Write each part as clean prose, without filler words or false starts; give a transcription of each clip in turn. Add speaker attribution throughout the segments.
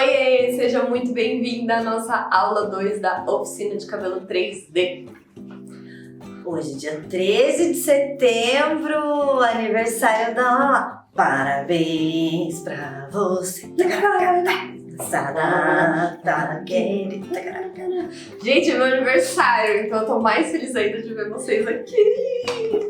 Speaker 1: Oiê, seja muito bem-vinda à nossa aula 2 da oficina de cabelo 3D.
Speaker 2: Hoje, dia 13 de setembro, aniversário da Lala. Parabéns pra você.
Speaker 1: Gente, é meu aniversário, então eu tô mais feliz ainda de ver vocês aqui.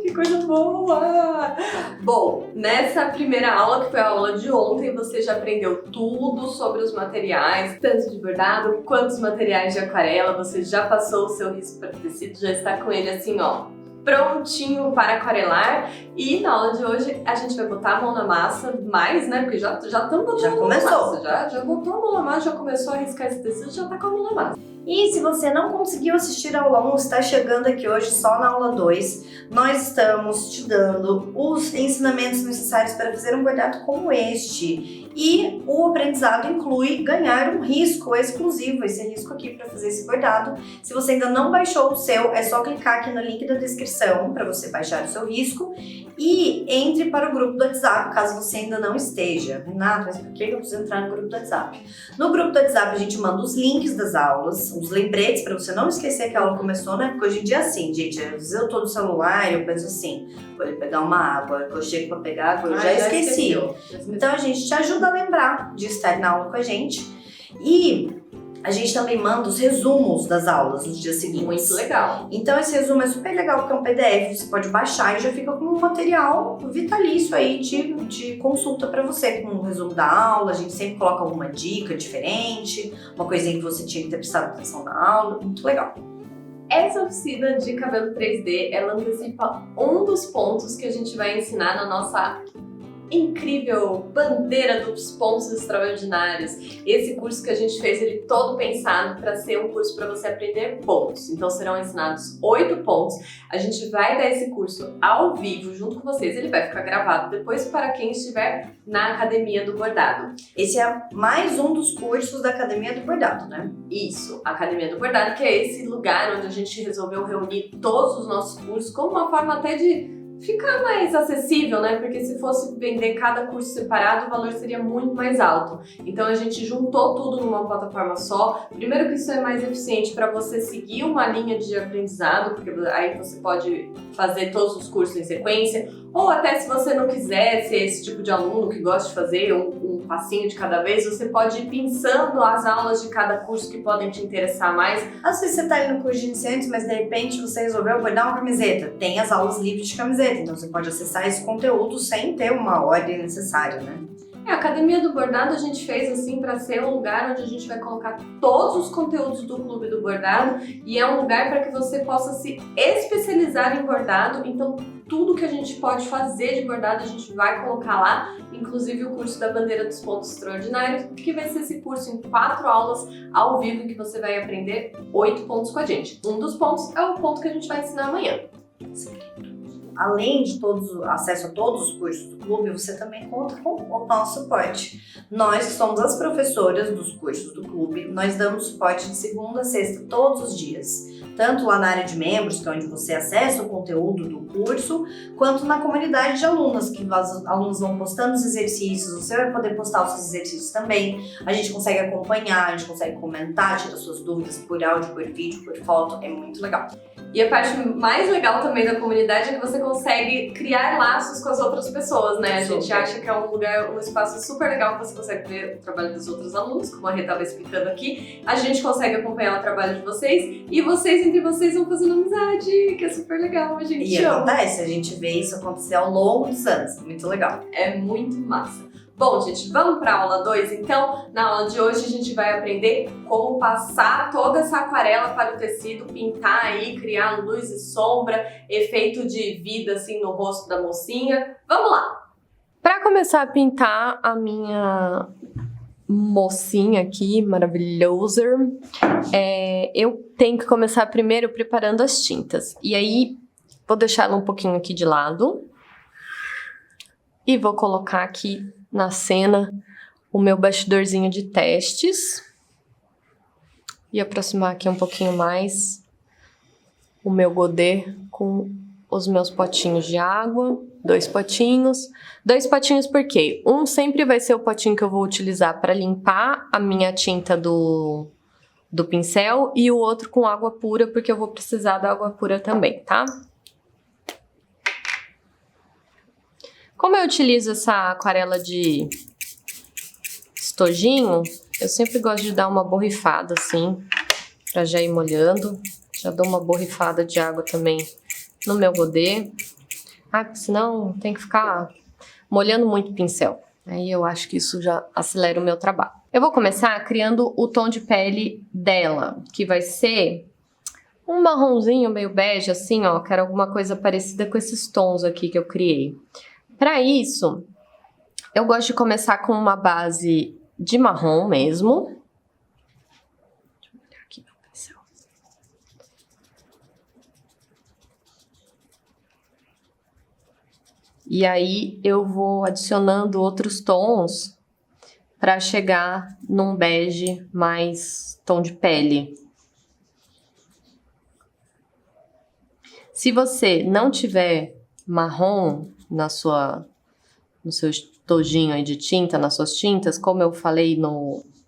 Speaker 1: Que coisa boa! Bom, nessa primeira aula, que foi a aula de ontem, você já aprendeu tudo sobre os materiais, tanto de bordado quanto os materiais de aquarela. Você já passou o seu risco para tecido, já está com ele assim, ó, prontinho para aquarelar. E na aula de hoje a gente vai botar a mão na massa mais, né? Porque já estamos botando a mão na massa. Já botou a mão na massa, já começou a riscar esse tecido, já tá com a mão na massa.
Speaker 2: E se você não conseguiu assistir a aula 1, está chegando aqui hoje só na aula 2, nós estamos te dando os ensinamentos necessários para fazer um bordado como este. E o aprendizado inclui ganhar um risco exclusivo, esse risco aqui para fazer esse bordado. Se você ainda não baixou o seu, é só clicar aqui no link da descrição para você baixar o seu risco e entre para o grupo do WhatsApp, caso você ainda não esteja. Renato, mas por que eu preciso entrar no grupo do WhatsApp? No grupo do WhatsApp a gente manda os links das aulas, os lembretes para você não esquecer que a aula começou, né? Porque hoje em dia é assim, gente, às vezes eu tô no celular e eu penso assim, vou ali pegar uma água, eu chego para pegar água, eu já esqueci. Então a gente te ajuda a lembrar de estar na aula com a gente e a gente também manda os resumos das aulas nos dias seguintes.
Speaker 1: Muito legal.
Speaker 2: Então esse resumo é super legal porque é um PDF, você pode baixar e já fica com um material vitalício aí de consulta para você, com um resumo da aula. A gente sempre coloca alguma dica diferente, uma coisinha que você tinha que ter prestado atenção na aula, muito legal.
Speaker 1: Essa oficina de cabelo 3D, ela antecipa um dos pontos que a gente vai ensinar na nossa incrível bandeira dos pontos extraordinários. Esse curso que a gente fez, ele todo pensado para ser um curso para você aprender pontos. Então serão ensinados 8 pontos. A gente vai dar esse curso ao vivo junto com vocês. Ele vai ficar gravado depois para quem estiver na Academia do Bordado.
Speaker 2: Esse é mais um dos cursos da Academia do Bordado, né?
Speaker 1: Isso, Academia do Bordado, que é esse lugar onde a gente resolveu reunir todos os nossos cursos como uma forma até de ficar mais acessível, né? Porque se fosse vender cada curso separado, o valor seria muito mais alto. Então a gente juntou tudo numa plataforma só. Primeiro que isso é mais eficiente para você seguir uma linha de aprendizado, porque aí você pode fazer todos os cursos em sequência, ou até se você não quiser ser esse tipo de aluno que gosta de fazer um passinho de cada vez, você pode ir pensando as aulas de cada curso que podem te interessar mais.
Speaker 2: Às vezes você tá ali no curso de iniciantes, mas de repente você resolveu bordar uma camiseta. Tem as aulas livres de camiseta. Então você pode acessar esse conteúdo sem ter uma ordem necessária, né?
Speaker 1: A Academia do Bordado a gente fez assim para ser um lugar onde a gente vai colocar todos os conteúdos do Clube do Bordado e é um lugar para que você possa se especializar em bordado. Então tudo que a gente pode fazer de bordado a gente vai colocar lá, inclusive o curso da Bandeira dos Pontos Extraordinários, que vai ser esse curso em 4 aulas ao vivo em que você vai aprender 8 pontos com a gente. Um dos pontos é o ponto que a gente vai ensinar amanhã.
Speaker 2: Além de acesso a todos os cursos do clube, você também conta com o nosso suporte. Nós, que somos as professoras dos cursos do clube, nós damos suporte de segunda a sexta, todos os dias. Tanto lá na área de membros, que é onde você acessa o conteúdo do curso, quanto na comunidade de alunas, que os alunos vão postando os exercícios, você vai poder postar os seus exercícios também. A gente consegue acompanhar, a gente consegue comentar, tirar suas dúvidas por áudio, por vídeo, por foto, é muito legal.
Speaker 1: E a parte mais legal também da comunidade é que você consegue criar laços com as outras pessoas, né? A gente acha que é um lugar, um espaço super legal que você consegue ver o trabalho dos outros alunos, como a Rê estava explicando aqui. A gente consegue acompanhar o trabalho de vocês e vocês, entre vocês, vão fazendo amizade, que é super legal, a gente
Speaker 2: ama. E acontece, a gente vê isso acontecer ao longo dos anos, muito legal.
Speaker 1: É muito massa. Bom, gente, vamos para a aula 2, então? Na aula de hoje a gente vai aprender como passar toda essa aquarela para o tecido, pintar aí, criar luz e sombra, efeito de vida assim no rosto da mocinha. Vamos lá! Para começar a pintar a minha mocinha aqui, maravilhosa, eu tenho que começar primeiro preparando as tintas. E aí, vou deixar ela um pouquinho aqui de lado e vou colocar aqui na cena o meu bastidorzinho de testes e aproximar aqui um pouquinho mais o meu godê com os meus potinhos de água, 2 potinhos. 2 potinhos por quê? Um sempre vai ser o potinho que eu vou utilizar para limpar a minha tinta do pincel e o outro com água pura, porque eu vou precisar da água pura também, tá? Como eu utilizo essa aquarela de estojinho, eu sempre gosto de dar uma borrifada assim, pra já ir molhando. Já dou uma borrifada de água também no meu godê. Ah, porque senão tem que ficar molhando muito o pincel. Aí eu acho que isso já acelera o meu trabalho. Eu vou começar criando o tom de pele dela, que vai ser um marronzinho meio bege, assim, ó. Quero alguma coisa parecida com esses tons aqui que eu criei. Para isso, eu gosto de começar com uma base de marrom mesmo. Deixa eu olhar aqui meu pincel. E aí eu vou adicionando outros tons para chegar num bege mais tom de pele. Se você não tiver marrom no seu estojinho aí de tinta, nas suas tintas, como eu falei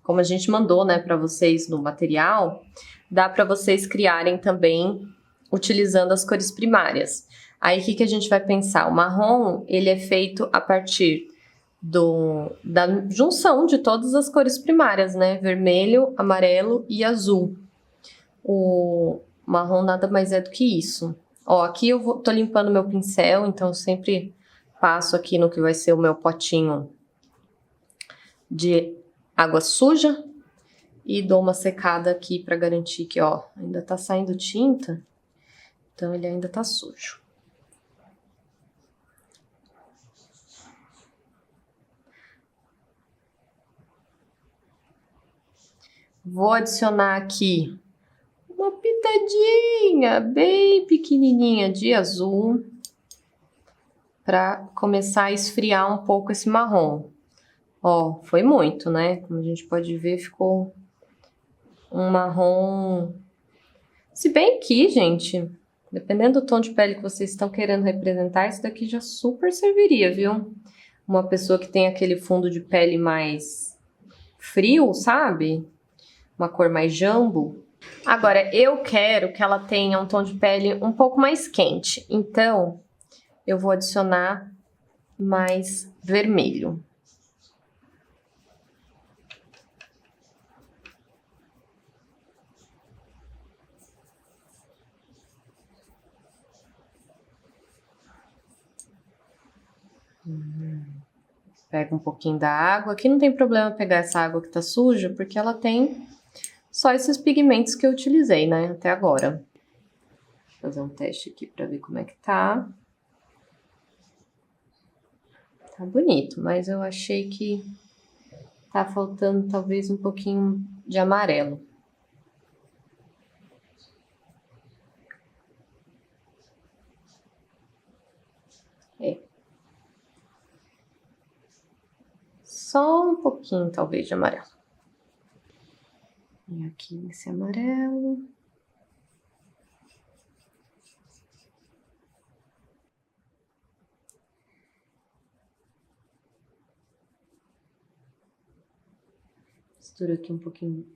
Speaker 1: como a gente mandou, né, para vocês no material, dá para vocês criarem também utilizando as cores primárias. Aí o que a gente vai pensar? O marrom, ele é feito a partir da junção de todas as cores primárias, né? Vermelho, amarelo e azul. O marrom nada mais é do que isso. Ó, aqui eu tô limpando meu pincel, então eu sempre passo aqui no que vai ser o meu potinho de água suja e dou uma secada aqui para garantir que, ó, ainda tá saindo tinta, então ele ainda tá sujo. Vou adicionar aqui uma pitadinha bem pequenininha de azul para começar a esfriar um pouco esse marrom. Ó, foi muito, né? Como a gente pode ver, ficou um marrom. Se bem que, gente, dependendo do tom de pele que vocês estão querendo representar, isso daqui já super serviria, viu? Uma pessoa que tem aquele fundo de pele mais frio, sabe? Uma cor mais jambo. Agora, eu quero que ela tenha um tom de pele um pouco mais quente, então eu vou adicionar mais vermelho. Pega um pouquinho da água. Aqui não tem problema pegar essa água que tá suja, porque ela tem só esses pigmentos que eu utilizei, né, até agora. Vou fazer um teste aqui pra ver como é que tá. Tá bonito, mas eu achei que tá faltando talvez um pouquinho de amarelo. É. Só um pouquinho, talvez, de amarelo. E aqui esse amarelo. Misturo aqui um pouquinho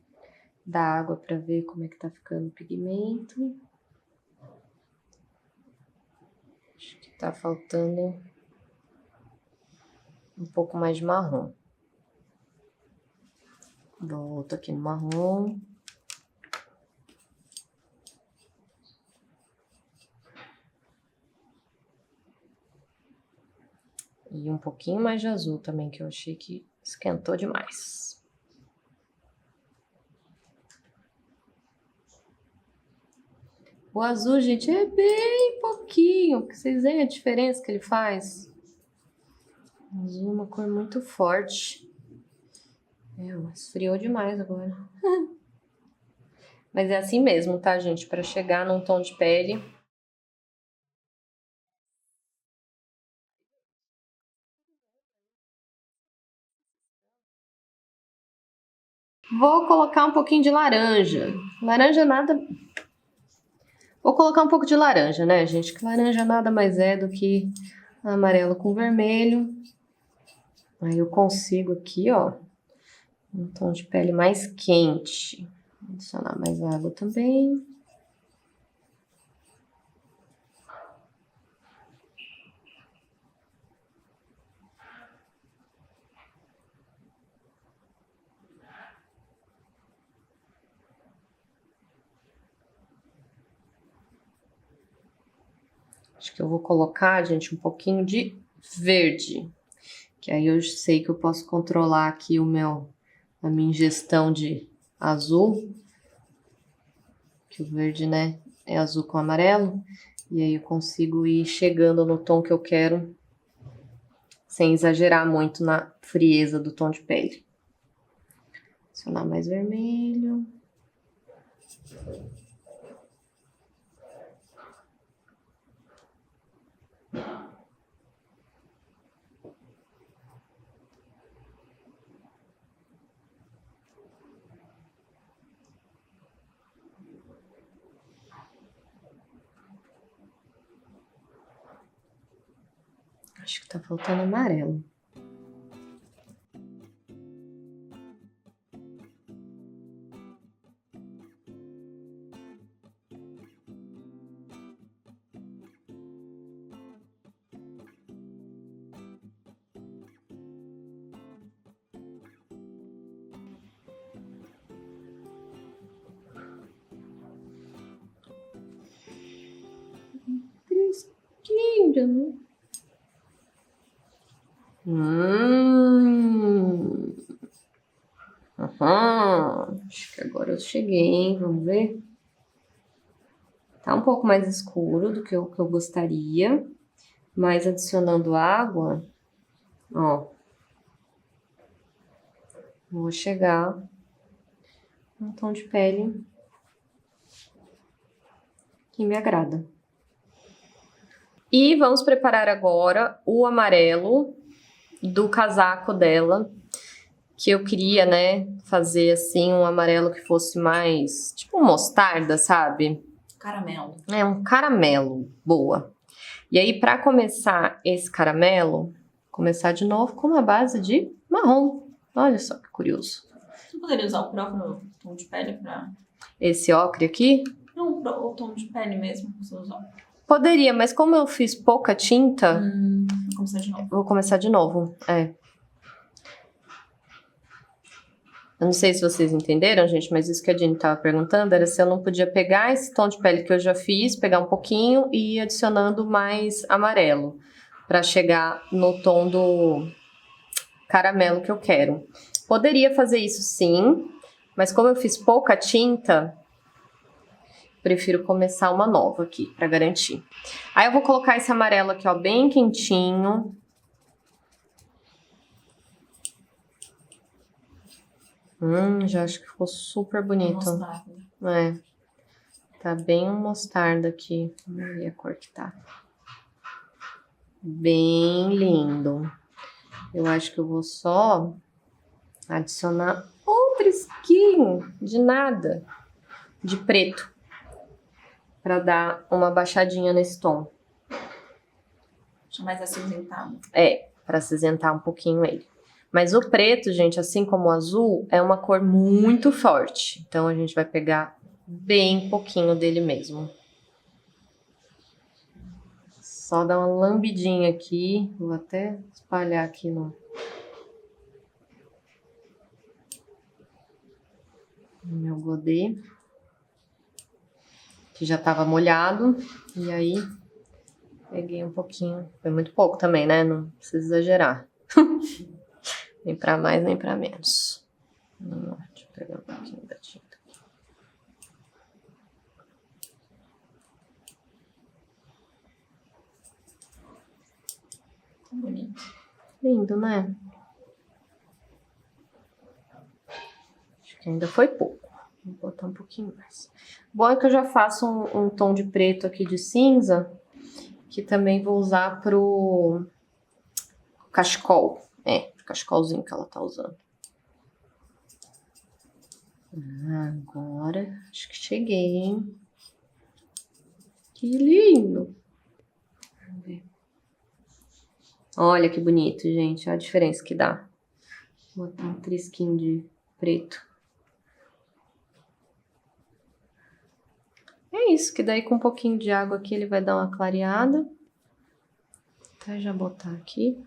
Speaker 1: da água para ver como é que tá ficando o pigmento. Acho que tá faltando um pouco mais de marrom. Volto aqui no marrom. E um pouquinho mais de azul também, que eu achei que esquentou demais. O azul, gente, é bem pouquinho, porque vocês veem a diferença que ele faz. O azul é uma cor muito forte. Esfriou demais agora. Mas é assim mesmo, tá, gente? Para chegar num tom de pele. Vou colocar um pouquinho de laranja. Laranja nada... Vou colocar um pouco de laranja, né, gente? Que laranja nada mais é do que amarelo com vermelho. Aí eu consigo aqui, ó, um tom de pele mais quente. Vou adicionar mais água também. Acho que eu vou colocar, gente, um pouquinho de verde. Que aí eu sei que eu posso controlar aqui a minha ingestão de azul. Que o verde, né, é azul com amarelo. E aí eu consigo ir chegando no tom que eu quero, sem exagerar muito na frieza do tom de pele. Adicionar mais vermelho. Acho que tá faltando amarelo. Fresquinho, né? Acho que agora eu cheguei, hein? Vamos ver. Tá um pouco mais escuro do que eu gostaria, mas adicionando água, ó, vou chegar num tom de pele que me agrada. E vamos preparar agora o amarelo do casaco dela, que eu queria, né, fazer assim um amarelo que fosse mais, tipo mostarda, sabe?
Speaker 2: Caramelo.
Speaker 1: É, um caramelo, boa. E aí, para começar esse caramelo, começar de novo com uma base de marrom. Olha só que curioso.
Speaker 2: Você poderia usar o próprio tom de pele pra...
Speaker 1: Esse ocre aqui?
Speaker 2: Não, o tom de pele mesmo, você usar.
Speaker 1: Poderia, mas como eu fiz pouca tinta...
Speaker 2: Vou começar de novo.
Speaker 1: Vou começar de novo, é. Eu não sei se vocês entenderam, gente, mas isso que a Dini estava perguntando era se eu não podia pegar esse tom de pele que eu já fiz, pegar um pouquinho e ir adicionando mais amarelo, para chegar no tom do caramelo que eu quero. Poderia fazer isso sim, mas como eu fiz pouca tinta, prefiro começar uma nova aqui, para garantir. Aí eu vou colocar esse amarelo aqui, ó, bem quentinho. Já acho que ficou super bonito. É. Tá bem mostarda aqui. Vamos ver a cor que tá. Bem lindo. Eu acho que eu vou só adicionar um trisquinho de nada, de preto, pra dar uma baixadinha nesse tom.
Speaker 2: Deixa mais acinzentado.
Speaker 1: É, pra acinzentar um pouquinho ele. Mas o preto, gente, assim como o azul, é uma cor muito forte. Então a gente vai pegar bem pouquinho dele mesmo. Só dar uma lambidinha aqui. Vou até espalhar aqui no meu godê, que já tava molhado. E aí, peguei um pouquinho. Foi muito pouco também, né? Não precisa exagerar. Nem pra mais, nem pra menos. Deixa eu pegar um pouquinho da tinta aqui.
Speaker 2: Bonito.
Speaker 1: Lindo, né? Acho que ainda foi pouco. Vou botar um pouquinho mais. Bom é que eu já faço um tom de preto aqui de cinza, que também vou usar pro cachecol. É, o cachecolzinho que ela tá usando. Agora, acho que cheguei, hein? Que lindo! Vamos ver. Olha que bonito, gente. Olha a diferença que dá. Vou botar um trisquinho de preto. É isso, que daí com um pouquinho de água aqui ele vai dar uma clareada. Vou até já botar aqui.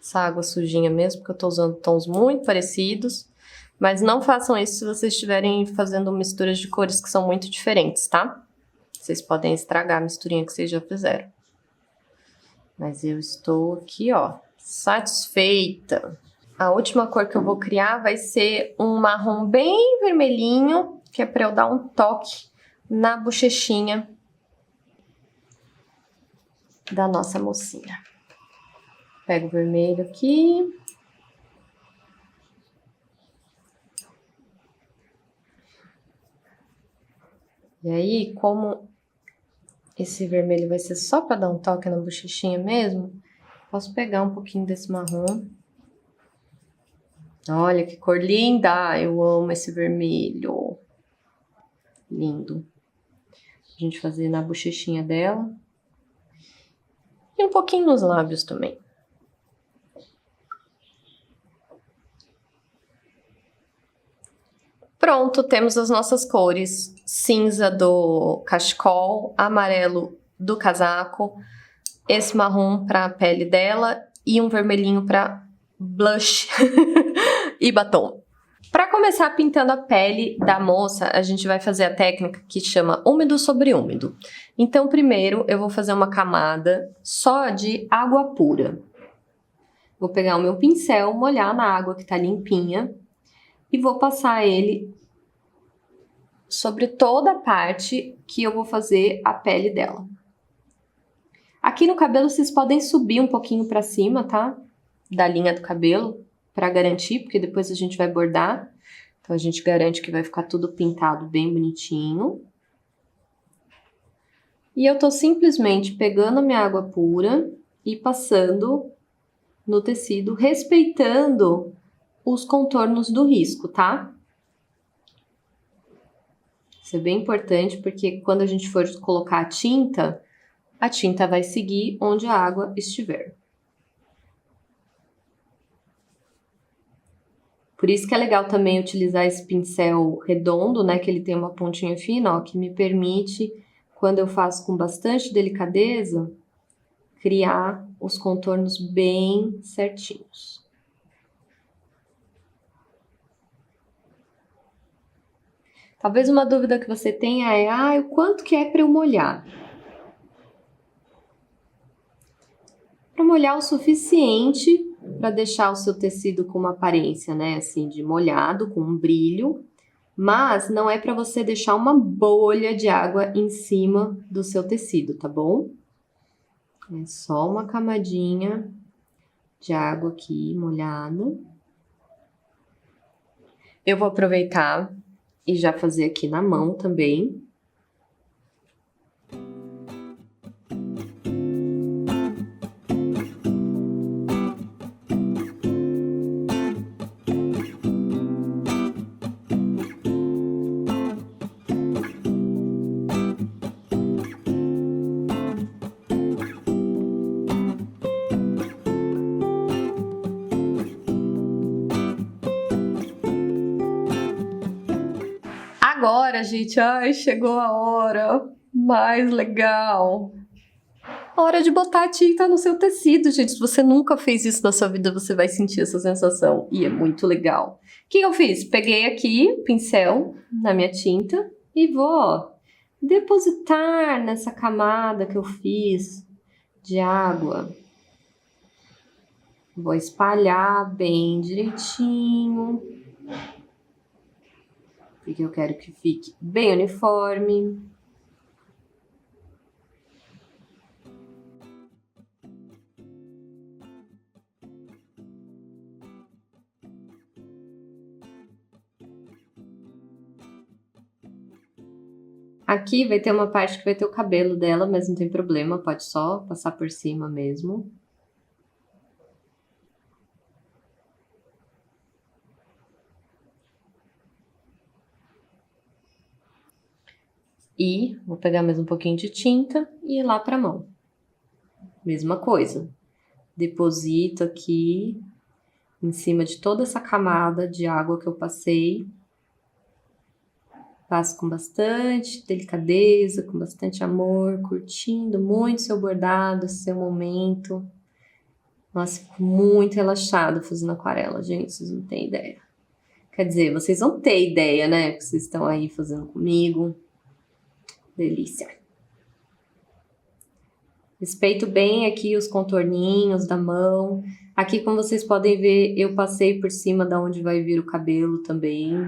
Speaker 1: Essa água sujinha mesmo, porque eu tô usando tons muito parecidos. Mas não façam isso se vocês estiverem fazendo misturas de cores que são muito diferentes, tá? Vocês podem estragar a misturinha que vocês já fizeram. Mas eu estou aqui, ó, satisfeita. A última cor que eu vou criar vai ser um marrom bem vermelhinho, que é para eu dar um toque na bochechinha da nossa mocinha. Pego o vermelho aqui. E aí, como esse vermelho vai ser só para dar um toque na bochechinha mesmo, posso pegar um pouquinho desse marrom. Olha que cor linda! Eu amo esse vermelho. Lindo. A gente fazer na bochechinha dela. E um pouquinho nos lábios também. Pronto, temos as nossas cores. Cinza do cachecol, amarelo do casaco, esse marrom para a pele dela e um vermelhinho para blush e batom. Para começar pintando a pele da moça, a gente vai fazer a técnica que chama úmido sobre úmido. Então, primeiro eu vou fazer uma camada só de água pura. Vou pegar o meu pincel, molhar na água que tá limpinha e vou passar ele sobre toda a parte que eu vou fazer a pele dela. Aqui no cabelo vocês podem subir um pouquinho para cima, tá? Da linha do cabelo, para garantir, porque depois a gente vai bordar. Então a gente garante que vai ficar tudo pintado bem bonitinho. E eu tô simplesmente pegando a minha água pura e passando no tecido, respeitando os contornos do risco, tá? Isso é bem importante, porque quando a gente for colocar a tinta vai seguir onde a água estiver. Por isso que é legal também utilizar esse pincel redondo, né, que ele tem uma pontinha fina, ó, que me permite, quando eu faço com bastante delicadeza, criar os contornos bem certinhos. Talvez uma dúvida que você tenha é, o quanto que é para eu molhar? Para molhar o suficiente para deixar o seu tecido com uma aparência, né, assim, de molhado, com um brilho, mas não é para você deixar uma bolha de água em cima do seu tecido, tá bom? É só uma camadinha de água aqui, molhada. Eu vou aproveitar e já fazer aqui na mão também. Agora, gente, chegou a hora mais legal. A hora de botar a tinta no seu tecido, gente. Se você nunca fez isso na sua vida, você vai sentir essa sensação. E é muito legal. O que eu fiz? Peguei aqui, pincel, na minha tinta e vou, ó, depositar nessa camada que eu fiz de água. Vou espalhar bem direitinho. Porque eu quero que fique bem uniforme. Aqui vai ter uma parte que vai ter o cabelo dela, mas não tem problema, pode só passar por cima mesmo. E vou pegar mais um pouquinho de tinta e ir lá pra mão. Mesma coisa. Deposito aqui em cima de toda essa camada de água que eu passei. Passo com bastante delicadeza, com bastante amor, curtindo muito seu bordado, seu momento. Nossa, fico muito relaxada fazendo aquarela, gente, vocês não têm ideia. Quer dizer, vocês vão ter ideia, né? Que vocês estão aí fazendo comigo. Delícia. Respeito bem aqui os contorninhos da mão. Aqui, como vocês podem ver, eu passei por cima da onde vai vir o cabelo também,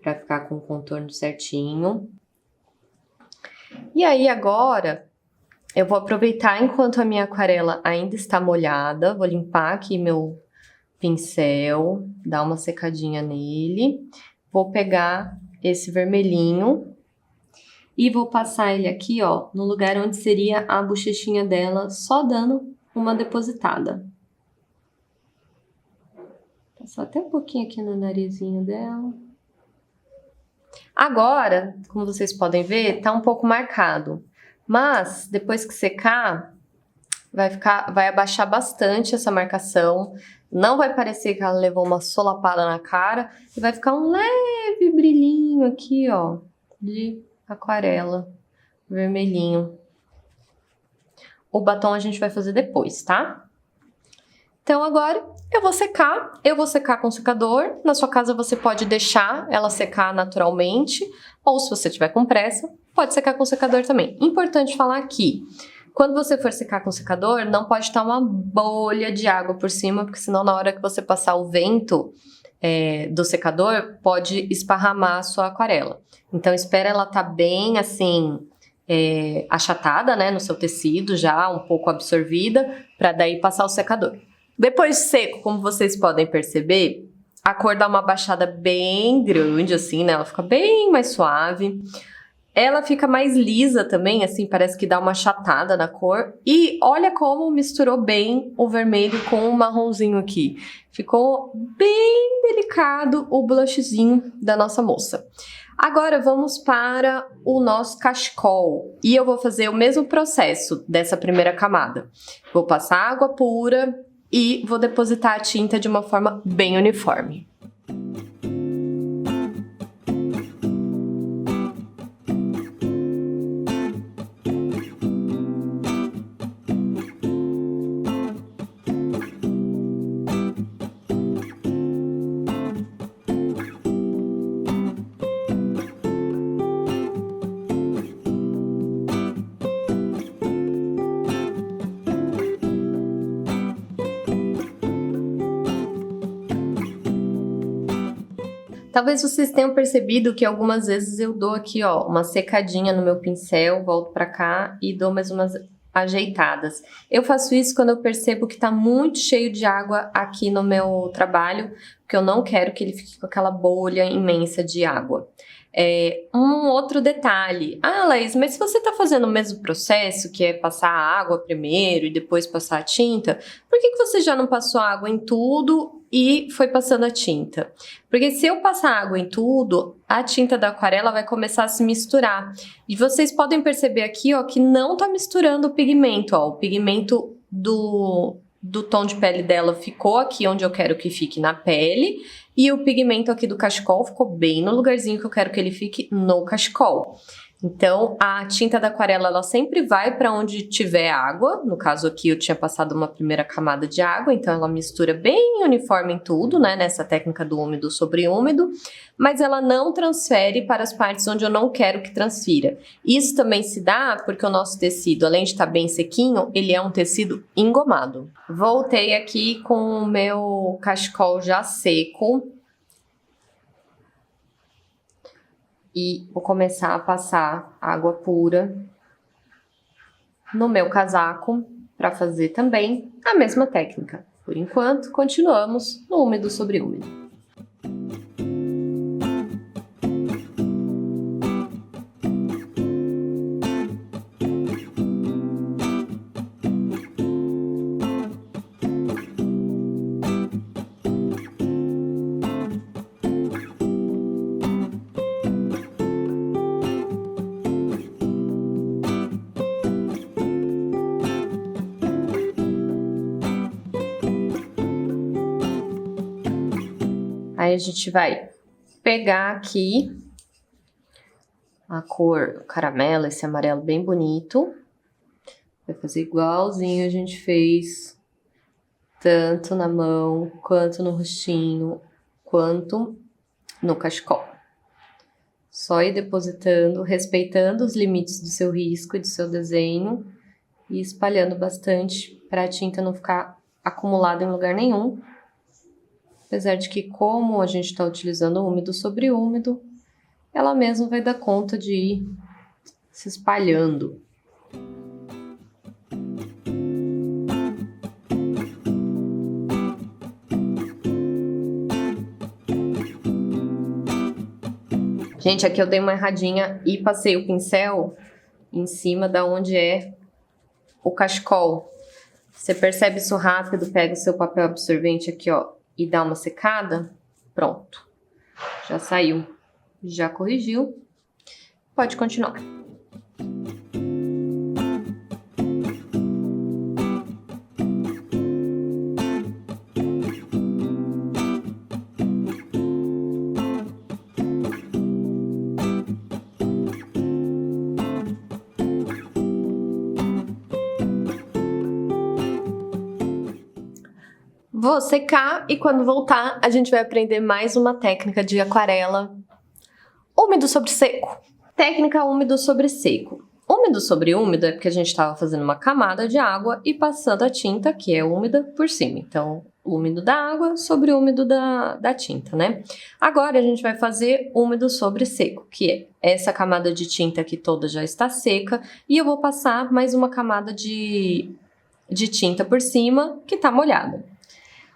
Speaker 1: para ficar com o contorno certinho. E aí, agora, eu vou aproveitar enquanto a minha aquarela ainda está molhada, vou limpar aqui meu pincel, dar uma secadinha nele. Vou pegar esse vermelhinho e vou passar ele aqui, ó, no lugar onde seria a bochechinha dela, só dando uma depositada. Passar até um pouquinho aqui no narizinho dela. Agora, como vocês podem ver, tá um pouco marcado. Mas, depois que secar, vai abaixar bastante essa marcação. Não vai parecer que ela levou uma solapada na cara. E vai ficar um leve brilhinho aqui, ó, de aquarela, vermelhinho. O batom a gente vai fazer depois, tá? Então agora eu vou secar com secador. Na sua casa você pode deixar ela secar naturalmente, ou se você tiver com pressa, pode secar com secador também. Importante falar aqui, quando você for secar com secador, não pode estar uma bolha de água por cima, porque senão na hora que você passar o vento do secador, pode esparramar a sua aquarela. Então espera ela estar bem assim, achatada, né, no seu tecido, já um pouco absorvida, para daí passar o secador. Depois de seco, como vocês podem perceber, a cor dá uma baixada bem grande, assim, né? Ela fica bem mais suave. Ela fica mais lisa também, assim, parece que dá uma achatada na cor. E olha como misturou bem o vermelho com o marronzinho aqui. Ficou bem delicado o blushzinho da nossa moça. Agora vamos para o nosso cachecol. E eu vou fazer o mesmo processo dessa primeira camada. Vou passar água pura e vou depositar a tinta de uma forma bem uniforme. Talvez vocês tenham percebido que algumas vezes eu dou aqui, ó, uma secadinha no meu pincel, volto pra cá e dou mais umas ajeitadas. Eu faço isso quando eu percebo que tá muito cheio de água aqui no meu trabalho, porque eu não quero que ele fique com aquela bolha imensa de água. Um outro detalhe. Ah, Laís, mas se você tá fazendo o mesmo processo, que é passar a água primeiro e depois passar a tinta, por que você já não passou água em tudo e foi passando a tinta? Porque se eu passar água em tudo, a tinta da aquarela vai começar a se misturar. E vocês podem perceber aqui, ó, que não tá misturando o pigmento, ó. O pigmento do tom de pele dela ficou aqui onde eu quero que fique, na pele. E o pigmento aqui do cachecol ficou bem no lugarzinho que eu quero que ele fique, no cachecol. Então, a tinta da aquarela, ela sempre vai para onde tiver água. No caso aqui, eu tinha passado uma primeira camada de água, então ela mistura bem uniforme em tudo, né? Nessa técnica do úmido sobre úmido. Mas ela não transfere para as partes onde eu não quero que transfira. Isso também se dá porque o nosso tecido, além de estar bem sequinho, ele é um tecido engomado. Voltei aqui com o meu cachecol já seco. E vou começar a passar água pura no meu casaco para fazer também a mesma técnica. Por enquanto, continuamos no úmido sobre úmido. Aí a gente vai pegar aqui a cor caramelo, esse amarelo bem bonito. Vai fazer igualzinho a gente fez, tanto na mão, quanto no rostinho, quanto no cachecol. Só ir depositando, respeitando os limites do seu risco e do seu desenho e espalhando bastante para a tinta não ficar acumulada em lugar nenhum. Apesar de que, como a gente está utilizando úmido sobre úmido, ela mesma vai dar conta de ir se espalhando. Gente, aqui eu dei uma erradinha e passei o pincel em cima da onde é o cachecol. Você percebe isso rápido, pega o seu papel absorvente aqui, ó, e dá uma secada. Pronto. Já saiu. Já corrigiu. Pode continuar. Vou secar e quando voltar a gente vai aprender mais uma técnica de aquarela úmido sobre seco. Técnica úmido sobre seco. Úmido sobre úmido é porque a gente estava fazendo uma camada de água e passando a tinta, que é úmida, por cima. Então, úmido da água sobre úmido da tinta, né? Agora a gente vai fazer úmido sobre seco, que é essa camada de tinta que toda já está seca e eu vou passar mais uma camada de tinta por cima que está molhada.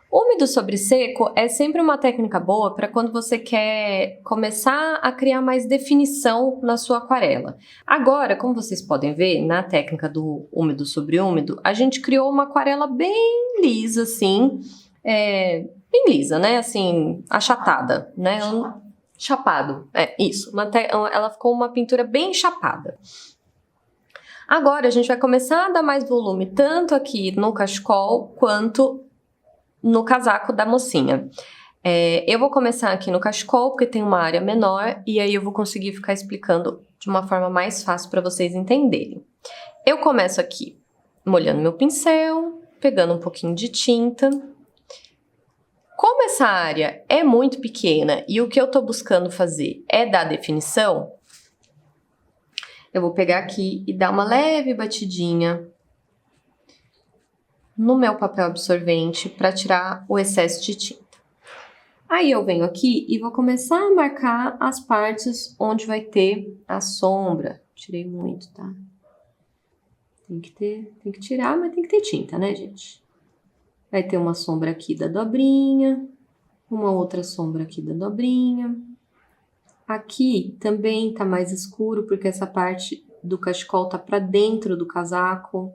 Speaker 1: Úmido sobre seco é sempre uma técnica boa para quando você quer começar a criar mais definição na sua aquarela. Agora, como vocês podem ver, na técnica do úmido sobre úmido, a gente criou uma aquarela bem lisa, assim, bem lisa, né? Assim, achatada, né? Chapado, isso. Ela ficou uma pintura bem chapada. Agora, a gente vai começar a dar mais volume, tanto aqui no cachecol, quanto no casaco da mocinha. Eu vou começar aqui no cachecol, porque tem uma área menor, e aí eu vou conseguir ficar explicando de uma forma mais fácil para vocês entenderem. Eu começo aqui molhando meu pincel, pegando um pouquinho de tinta. Como essa área é muito pequena e o que eu tô buscando fazer é dar definição, eu vou pegar aqui e dar uma leve batidinha no meu papel absorvente para tirar o excesso de tinta. Aí eu venho aqui e vou começar a marcar as partes onde vai ter a sombra. Tirei muito, tá? Tem que tirar, mas tem que ter tinta, né, gente? Vai ter uma sombra aqui da dobrinha, uma outra sombra aqui da dobrinha. Aqui também tá mais escuro porque essa parte do cachecol tá para dentro do casaco.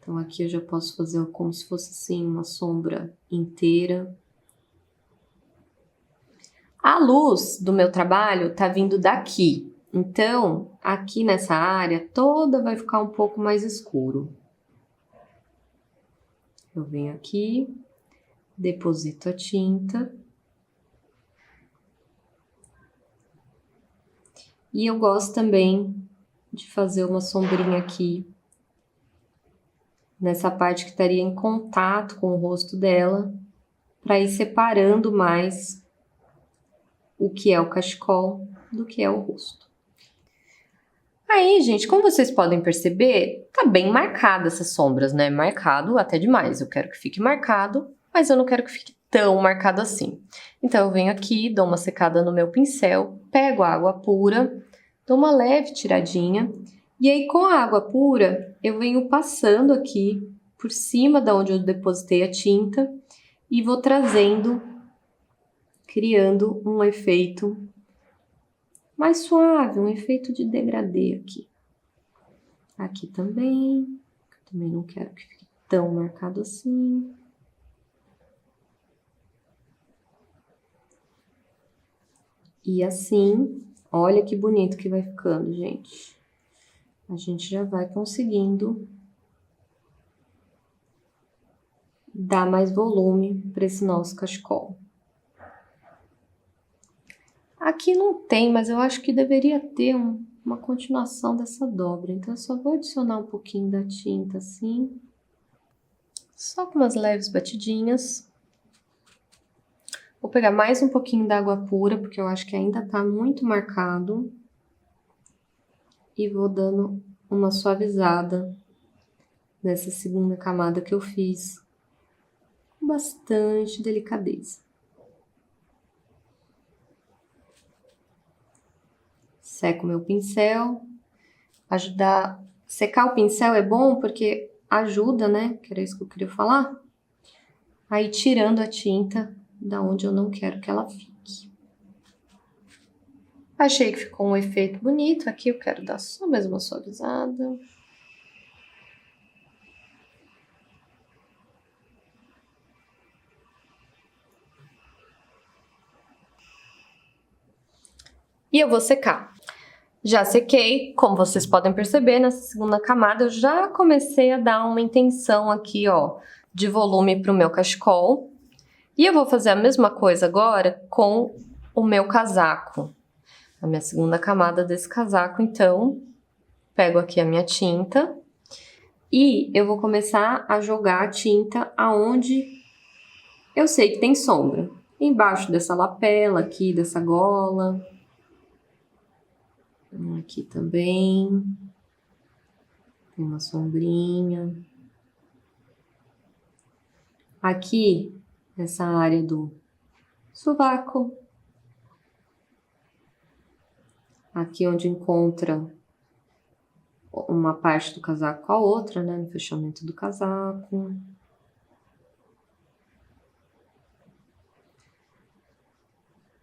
Speaker 1: Então, aqui eu já posso fazer como se fosse, assim, uma sombra inteira. A luz do meu trabalho tá vindo daqui. Então, aqui nessa área toda vai ficar um pouco mais escuro. Eu venho aqui, deposito a tinta. E eu gosto também de fazer uma sombrinha aqui, nessa parte que estaria em contato com o rosto dela, para ir separando mais o que é o cachecol do que é o rosto. Aí, gente, como vocês podem perceber, tá bem marcada essas sombras, né? Marcado até demais. Eu quero que fique marcado, mas eu não quero que fique tão marcado assim. Então, eu venho aqui, dou uma secada no meu pincel, pego a água pura, dou uma leve tiradinha, e aí, com a água pura, eu venho passando aqui por cima da onde eu depositei a tinta e vou trazendo, criando um efeito mais suave, um efeito de degradê aqui. Aqui também não quero que fique tão marcado assim. E assim, olha que bonito que vai ficando, gente. A gente já vai conseguindo dar mais volume para esse nosso cachecol. Aqui não tem, mas eu acho que deveria ter uma continuação dessa dobra. Então, eu só vou adicionar um pouquinho da tinta assim. Só com umas leves batidinhas. Vou pegar mais um pouquinho d'água pura, porque eu acho que ainda tá muito marcado. E vou dando uma suavizada nessa segunda camada que eu fiz. Com bastante delicadeza. Seco meu pincel. Secar o pincel é bom porque ajuda, né? Que era isso que eu queria falar. Aí tirando a tinta da onde eu não quero que ela fique. Achei que ficou um efeito bonito. Aqui eu quero dar só mais uma suavizada. E eu vou secar. Já sequei, como vocês podem perceber, nessa segunda camada eu já comecei a dar uma intenção aqui, ó, de volume pro meu cachecol. E eu vou fazer a mesma coisa agora com o meu casaco. A minha segunda camada desse casaco, então, pego aqui a minha tinta e eu vou começar a jogar a tinta aonde eu sei que tem sombra. Embaixo dessa lapela aqui, dessa gola. Aqui também. Tem uma sombrinha. Aqui, nessa área do sovaco. Aqui onde encontra uma parte do casaco com a outra, né? No fechamento do casaco.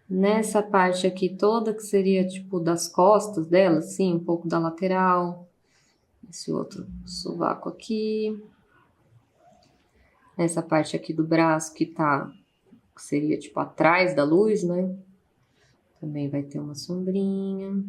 Speaker 1: Nessa parte aqui toda, que seria tipo das costas dela, assim, um pouco da lateral. Esse outro sovaco aqui. Essa parte aqui do braço que seria tipo atrás da luz, né? Também vai ter uma sombrinha.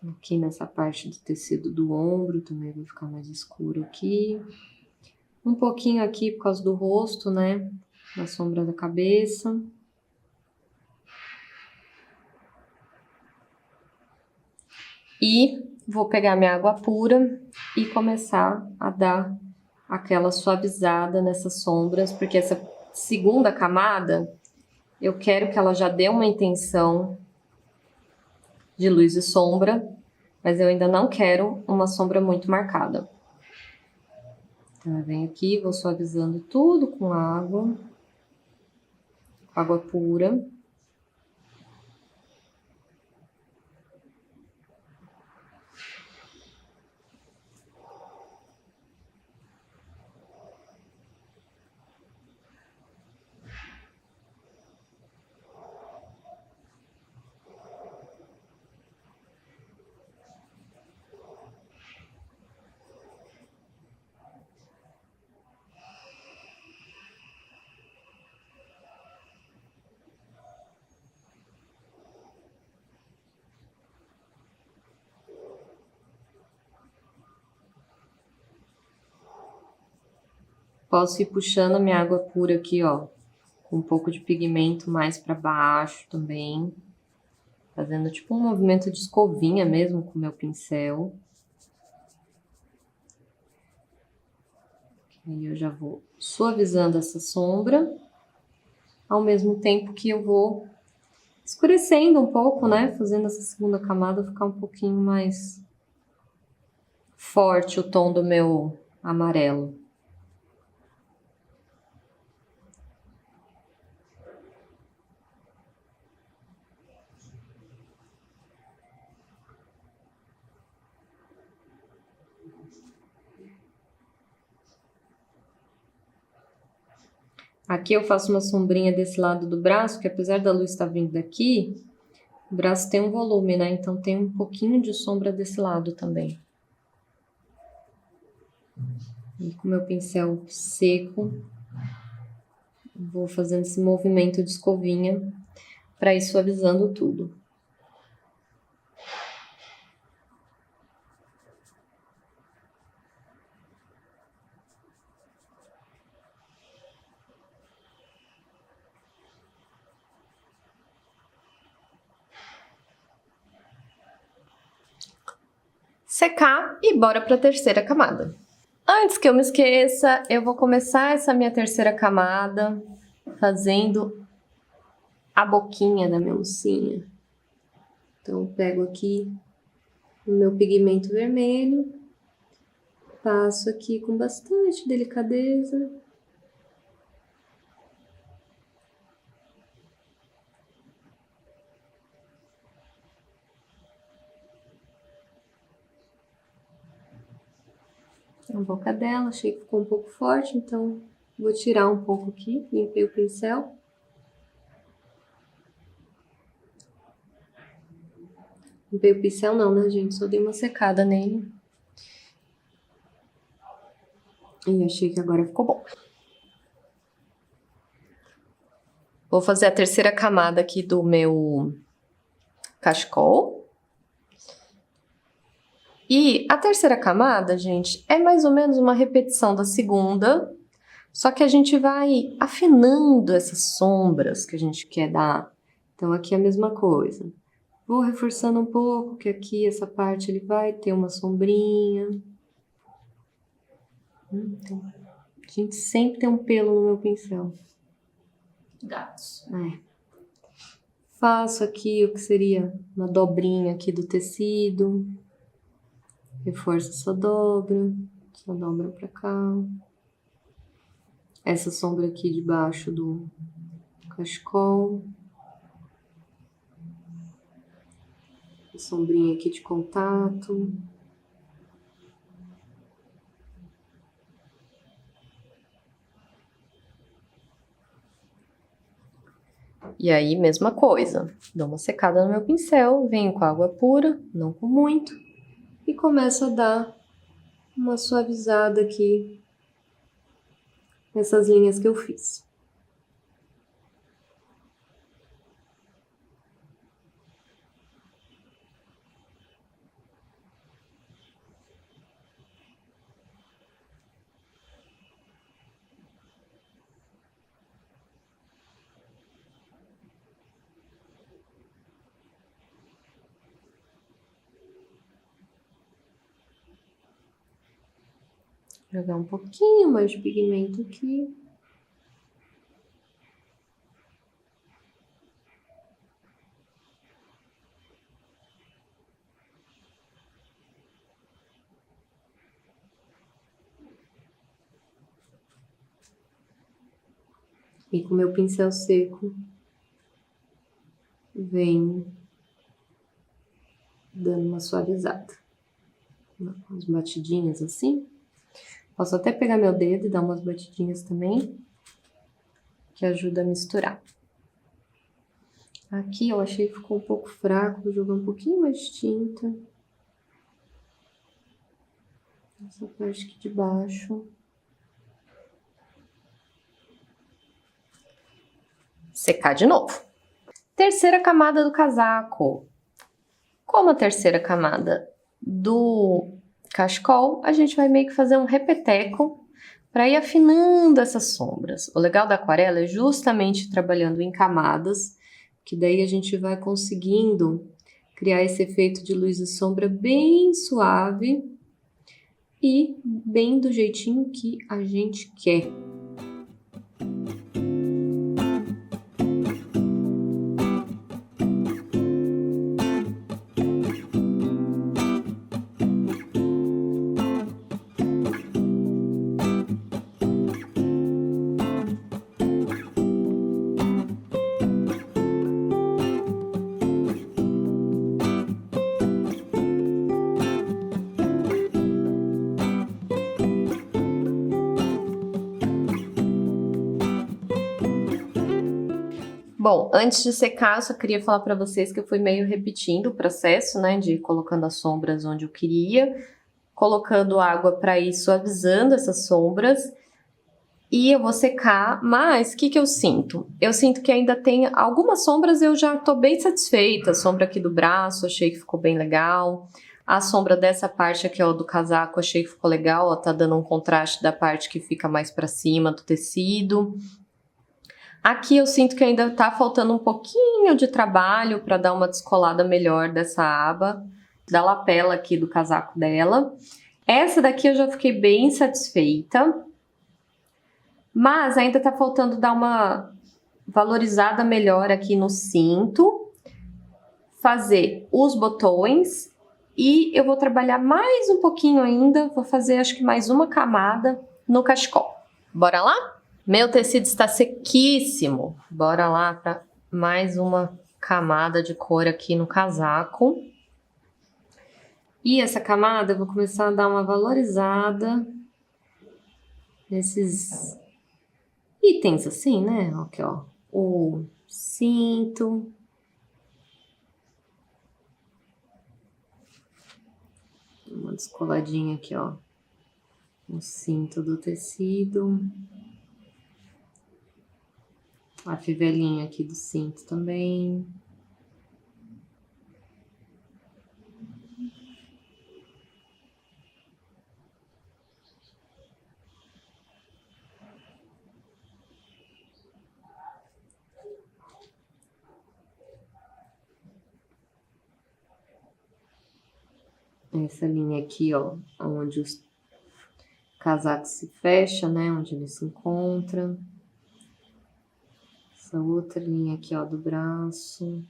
Speaker 1: Aqui nessa parte do tecido do ombro também vai ficar mais escuro aqui. Um pouquinho aqui por causa do rosto, né? Na sombra da cabeça. E vou pegar minha água pura e começar a dar aquela suavizada nessas sombras, porque essa segunda camada, eu quero que ela já dê uma intenção de luz e sombra, mas eu ainda não quero uma sombra muito marcada. Então, eu venho aqui, vou suavizando tudo com água pura. Posso ir puxando a minha água pura aqui, ó, com um pouco de pigmento mais pra baixo também. Fazendo tipo um movimento de escovinha mesmo com o meu pincel. Aí eu já vou suavizando essa sombra, ao mesmo tempo que eu vou escurecendo um pouco, né? Fazendo essa segunda camada ficar um pouquinho mais forte o tom do meu amarelo. Aqui eu faço uma sombrinha desse lado do braço, que apesar da luz estar vindo daqui, o braço tem um volume, né? Então tem um pouquinho de sombra desse lado também. E com meu pincel seco, vou fazendo esse movimento de escovinha para ir suavizando tudo. Secar e bora para a terceira camada. Antes que eu me esqueça, eu vou começar essa minha terceira camada fazendo a boquinha da minha mocinha. Então, eu pego aqui o meu pigmento vermelho, passo aqui com bastante delicadeza. A boca dela, achei que ficou um pouco forte, então vou tirar um pouco aqui, limpei o pincel. Limpei o pincel não, né, gente? Só dei uma secada nele. E achei que agora ficou bom. Vou fazer a terceira camada aqui do meu cachecol. E a terceira camada, gente, é mais ou menos uma repetição da segunda, só que a gente vai afinando essas sombras que a gente quer dar. Então, aqui é a mesma coisa. Vou reforçando um pouco, que aqui, essa parte, ele vai ter uma sombrinha. A gente sempre tem um pelo no meu pincel.
Speaker 2: Gatos.
Speaker 1: É. Faço aqui o que seria uma dobrinha aqui do tecido. Reforço essa dobra pra cá. Essa sombra aqui debaixo do cachecol. A sombrinha aqui de contato. E aí, mesma coisa. Dou uma secada no meu pincel, venho com água pura, não com muito. E começo a dar uma suavizada aqui nessas linhas que eu fiz. Jogar um pouquinho mais de pigmento aqui. E com meu pincel seco, venho dando uma suavizada. Umas batidinhas assim. Posso até pegar meu dedo e dar umas batidinhas também, que ajuda a misturar. Aqui eu achei que ficou um pouco fraco, vou jogar um pouquinho mais de tinta. Essa parte aqui de baixo. Secar de novo. Terceira camada do casaco. Como a terceira camada do cachecol, a gente vai meio que fazer um repeteco para ir afinando essas sombras. O legal da aquarela é justamente trabalhando em camadas, que daí a gente vai conseguindo criar esse efeito de luz e sombra bem suave e bem do jeitinho que a gente quer. Bom, antes de secar, eu só queria falar para vocês que eu fui meio repetindo o processo, né, de ir colocando as sombras onde eu queria. colocando água para ir suavizando essas sombras. E eu vou secar, mas o que eu sinto? Eu sinto que ainda tem algumas sombras, eu já tô bem satisfeita. A sombra aqui do braço, achei que ficou bem legal. A sombra dessa parte aqui, ó, do casaco, achei que ficou legal, ó, tá dando um contraste da parte que fica mais pra cima do tecido. Aqui eu sinto que ainda tá faltando um pouquinho de trabalho pra dar uma descolada melhor dessa aba, da lapela aqui do casaco dela. Essa daqui eu já fiquei bem satisfeita. Mas ainda tá faltando dar uma valorizada melhor aqui no cinto, fazer os botões e eu vou trabalhar mais um pouquinho ainda, vou fazer acho que mais uma camada no cachecol. Bora lá? Meu tecido está sequíssimo, bora lá para mais uma camada de cor aqui no casaco. E essa camada eu vou começar a dar uma valorizada nesses itens assim, né? Aqui, ó. O cinto. Uma descoladinha aqui, ó. O cinto do tecido. A fivelinha aqui do cinto também. Essa linha aqui, ó, onde os casacos se fecham, né? Onde eles se encontram. Essa outra linha aqui, ó, do braço.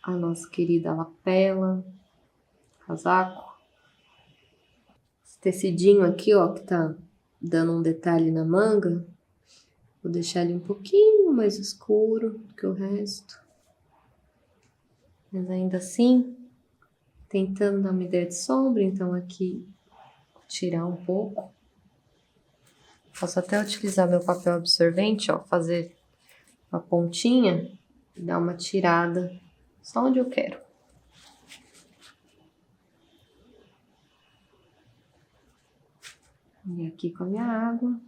Speaker 1: A nossa querida lapela, casaco. Esse tecidinho aqui, ó, que tá dando um detalhe na manga. Vou deixar ele um pouquinho mais escuro do que o resto. Mas ainda assim, tentando dar uma ideia de sombra, então aqui vou tirar um pouco. Posso até utilizar meu papel absorvente, ó, fazer uma pontinha e dar uma tirada só onde eu quero. E aqui com a minha água,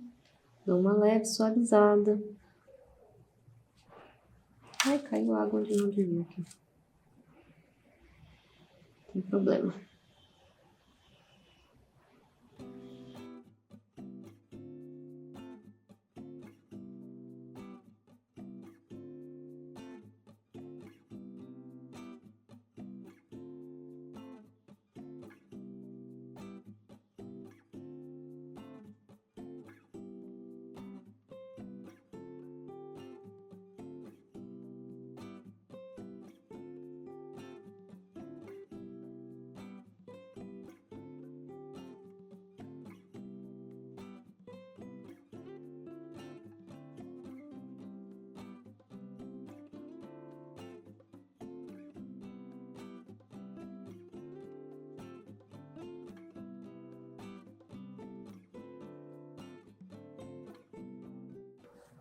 Speaker 1: dou uma leve suavizada. Ai, caiu água onde não devia aqui. Não tem problema.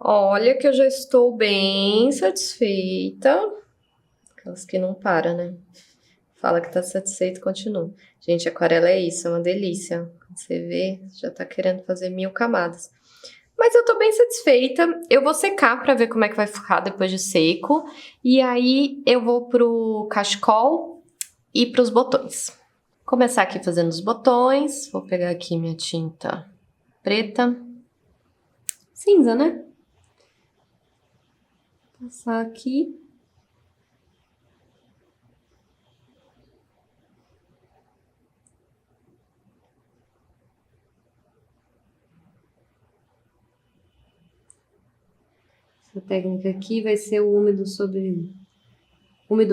Speaker 1: Olha que eu já estou bem satisfeita. Aquelas que não param, né? Fala que tá satisfeito, continua. Gente, aquarela é isso, é uma delícia. Quando você vê, já tá querendo fazer 1000 camadas. Mas eu tô bem satisfeita. Eu vou secar pra ver como é que vai ficar depois de seco. E aí eu vou pro cachecol e pros botões. Começar aqui fazendo os botões. Vou pegar aqui minha tinta preta. Cinza, né? Passar aqui. Essa técnica aqui vai ser o úmido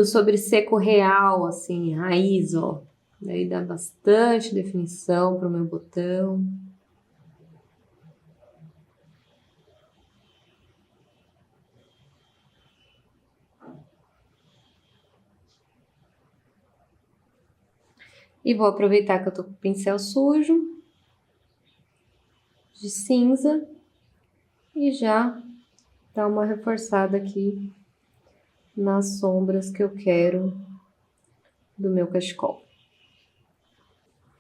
Speaker 1: sobre seco real, assim, raiz, ó. Daí dá bastante definição pro meu botão. E vou aproveitar que eu tô com o pincel sujo, de cinza, e já dar uma reforçada aqui nas sombras que eu quero do meu cachecol.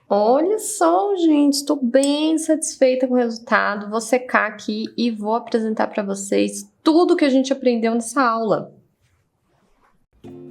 Speaker 1: Olha só, gente, estou bem satisfeita com o resultado. Vou secar aqui e vou apresentar para vocês tudo que a gente aprendeu nessa aula.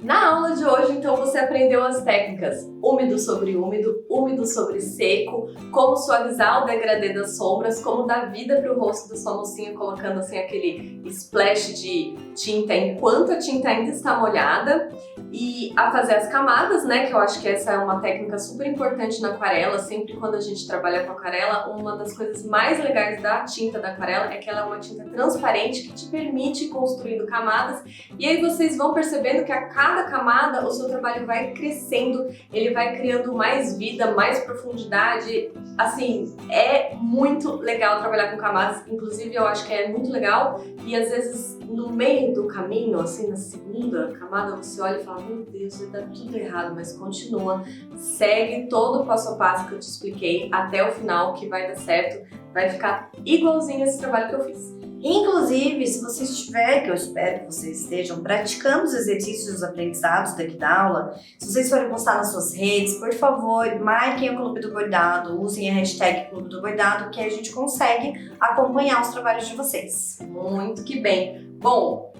Speaker 1: Na aula de hoje, então, você aprendeu as técnicas úmido sobre úmido, úmido sobre seco, como suavizar o degradê das sombras, como dar vida para o rosto da sua mocinha, colocando assim aquele splash de tinta enquanto a tinta ainda está molhada, e a fazer as camadas, né, que eu acho que essa é uma técnica super importante na aquarela. Sempre quando a gente trabalha com aquarela, uma das coisas mais legais da tinta da aquarela é que ela é uma tinta transparente que te permite ir construindo camadas, e aí vocês vão percebendo que a cada camada o seu trabalho vai crescendo, ele vai criando mais vida, mais profundidade. Assim, é muito legal trabalhar com camadas, inclusive eu acho que é muito legal, e às vezes no meio do caminho, assim, na segunda camada, você olha e fala, meu Deus, vai dar tudo errado, mas continua, segue todo o passo a passo que eu te expliquei até o final, que vai dar certo, vai ficar igualzinho esse trabalho que eu fiz.
Speaker 2: Inclusive, se você estiver, que eu espero que vocês estejam, praticando os exercícios e os aprendizados daqui da aula, se vocês forem postar nas suas redes, por favor, marquem o Clube do Bordado, usem a hashtag Clube do Bordado, que a gente consegue acompanhar os trabalhos de vocês.
Speaker 1: Muito que bem. Bom,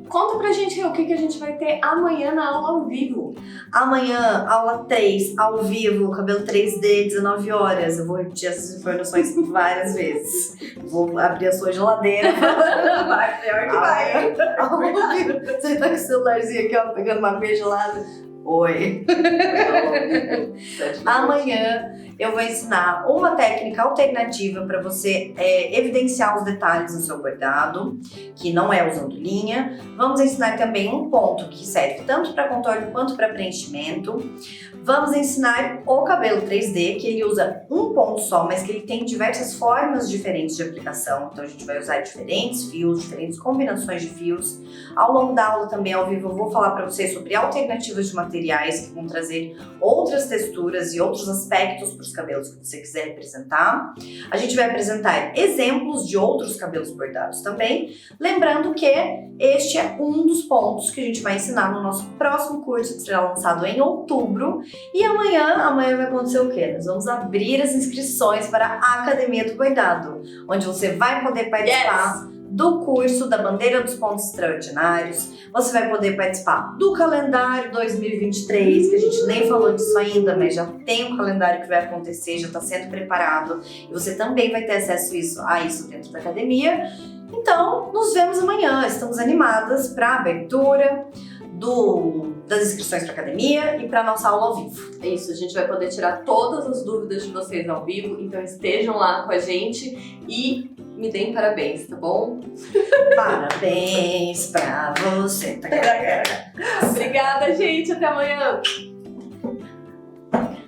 Speaker 1: conta pra gente o que a gente vai ter amanhã na aula ao vivo.
Speaker 2: Amanhã, aula 3, ao vivo, cabelo 3D, 19 horas. Eu vou repetir essas informações várias vezes. Vou abrir a sua geladeira.
Speaker 1: Vai, pior que vai.
Speaker 2: Ao vivo. Você tá com o celularzinho aqui, ó, pegando uma meia gelada. Oi. Amanhã eu vou ensinar uma técnica alternativa para você evidenciar os detalhes no seu bordado, que não é usando linha. Vamos ensinar também um ponto que serve tanto para contorno quanto para preenchimento. Vamos ensinar o cabelo 3D, que ele usa um ponto só, mas que ele tem diversas formas diferentes de aplicação. Então a gente vai usar diferentes fios, diferentes combinações de fios. Ao longo da aula também ao vivo eu vou falar para vocês sobre alternativas de materiais que vão trazer outras texturas e outros aspectos para os cabelos que você quiser representar. A gente vai apresentar exemplos de outros cabelos bordados também. Lembrando que este é um dos pontos que a gente vai ensinar no nosso próximo curso, que será lançado em outubro. E amanhã vai acontecer o quê? Nós vamos abrir as inscrições para a Academia do Bordado, onde você vai poder participar do curso da Bandeira dos Pontos Extraordinários. Você vai poder participar do calendário 2023, que a gente nem falou disso ainda, mas já tem um calendário que vai acontecer, já está sendo preparado. E você também vai ter acesso a isso dentro da academia. Então, nos vemos amanhã. Estamos animadas para a abertura das inscrições para a academia e para nossa aula ao vivo.
Speaker 1: É isso, a gente vai poder tirar todas as dúvidas de vocês ao vivo, então estejam lá com a gente e me deem parabéns, tá bom?
Speaker 2: Parabéns pra você.
Speaker 1: Obrigada, gente, até amanhã!